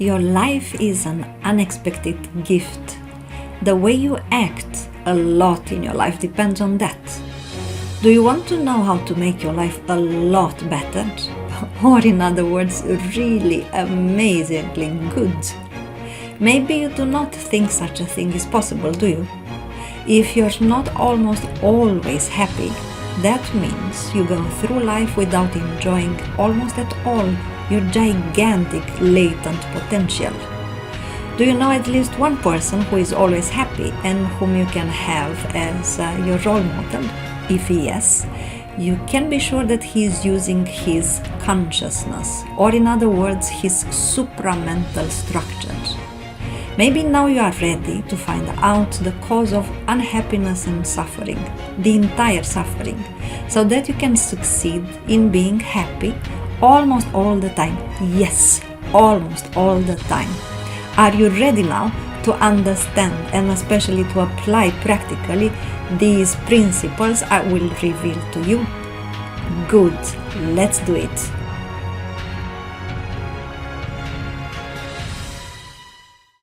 Your life is an unexpected gift. The way you act a lot in your life depends on that. Do you want to know how to make your life a lot better? Or in other words, really amazingly good? Maybe you do not think such a thing is possible, do you? If you're not almost always happy, that means you go through life without enjoying almost at all your gigantic latent potential. Do you know at least one person who is always happy and whom you can have as your role model? If yes, you can be sure that he is using his consciousness, or in other words, his supramental structures. Maybe now you are ready to find out the cause of unhappiness and suffering, the entire suffering, so that you can succeed in being happy almost all the time. Yes, almost all the time. Are you ready now to understand and especially to apply practically these principles I will reveal to you? Good, let's do it.